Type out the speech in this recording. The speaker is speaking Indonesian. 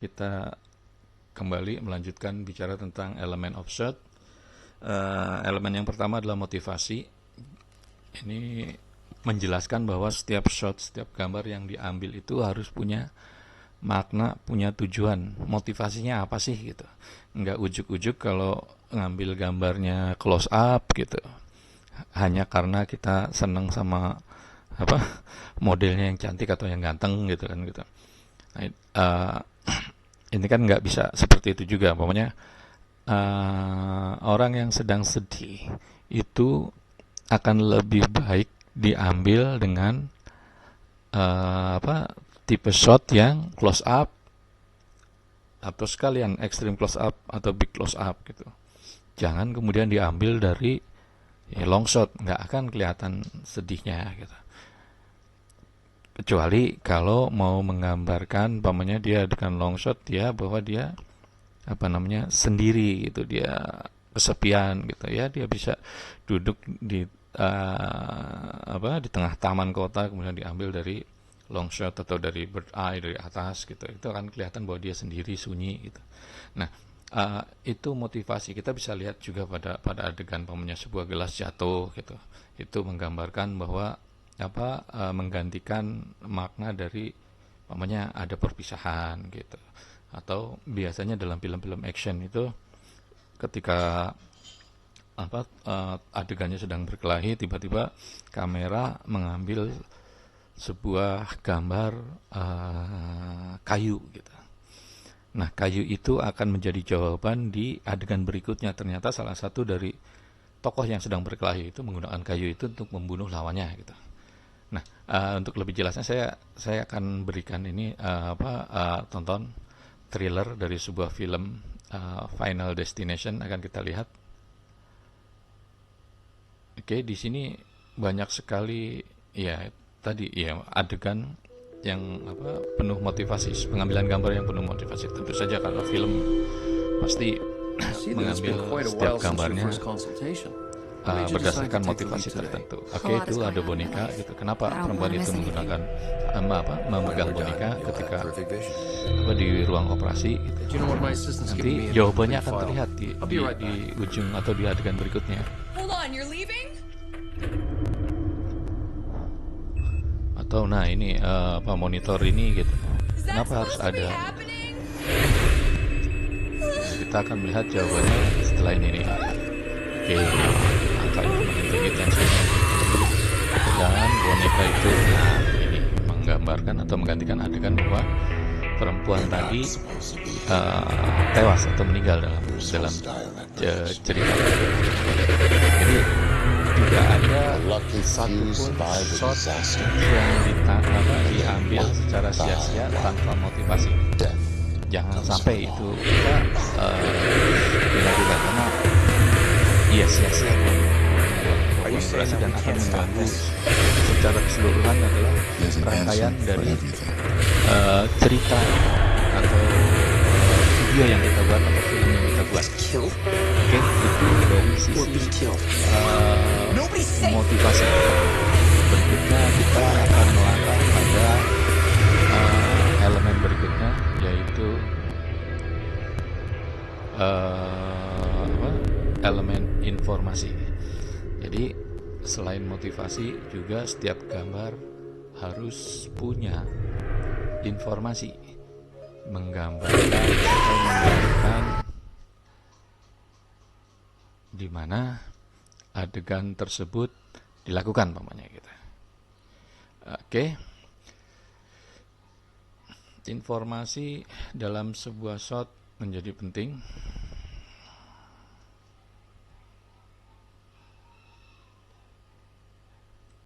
Kita kembali melanjutkan bicara tentang elemen of shot. Elemen yang pertama adalah motivasi. Ini menjelaskan bahwa setiap shot, setiap gambar yang diambil itu harus punya makna, punya tujuan. Motivasinya apa sih gitu. Nggak ujuk-ujuk kalau ngambil gambarnya close up gitu. Hanya karena kita seneng sama apa modelnya yang cantik atau yang ganteng gitu kan gitu. Nah, ini kan nggak bisa seperti itu juga. Pokoknya orang yang sedang sedih itu akan lebih baik diambil dengan tipe shot yang close up atau sekalian extreme close up atau big close up gitu. Jangan kemudian diambil dari long shot, nggak akan kelihatan sedihnya gitu. Kecuali kalau mau menggambarkan pamannya dia dengan long shot dia bahwa dia sendiri gitu, dia kesepian gitu ya, dia bisa duduk di di tengah taman kota kemudian diambil dari long shot atau dari bird eye dari atas gitu, itu akan kelihatan bahwa dia sendiri sunyi gitu. Nah, itu motivasi. Kita bisa lihat juga pada adegan pamannya sebuah gelas jatuh gitu, itu menggambarkan bahwa menggantikan makna dari pamannya ada perpisahan gitu. Atau biasanya dalam film-film action itu ketika adegannya sedang berkelahi, tiba-tiba kamera mengambil sebuah gambar kayu gitu. Nah, kayu itu akan menjadi jawaban di adegan berikutnya. Ternyata salah satu dari tokoh yang sedang berkelahi itu menggunakan kayu itu untuk membunuh lawannya gitu. Nah, untuk lebih jelasnya saya akan berikan ini tonton trailer dari sebuah film Final Destination, akan kita lihat. Oke, di sini banyak sekali ya tadi ya adegan yang penuh motivasi, pengambilan gambar yang penuh motivasi. Tentu saja kalau film pasti mengambil setiap gambarnya berdasarkan motivasi tertentu. Oke, itu ada boneka gitu. Kenapa perempuan itu menggunakan memegang boneka ketika di ruang operasi gitu. Nanti jawabannya akan terlihat di ujung atau di adegan berikutnya. Atau nah ini monitor ini gitu. Kenapa harus ada? Nah, kita akan melihat jawabannya setelah ini nih. Oke, angkanya makin tinggi, tensinya dan boneka itu ini menggambarkan atau menggantikan adegan bahwa perempuan tadi tewas atau meninggal dalam cerita. Jadi tidak ada satupun shot yang diambil secara sia-sia tanpa motivasi. Jangan sampai itu kita dilakukan karena sia-sia durasi dan akan mengganggu secara keseluruhan adalah rangkaian dari cerita atau video yang kita buat atau film yang kita buat. Oke, itu dari sisi motivasi. Berikutnya kita akan melangkah pada elemen berikutnya, yaitu elemen informasi. Jadi selain motivasi juga setiap gambar harus punya informasi, menggambarkan atau menggambarkan di mana adegan tersebut dilakukan pamannya gitu. Oke. Informasi dalam sebuah shot menjadi penting.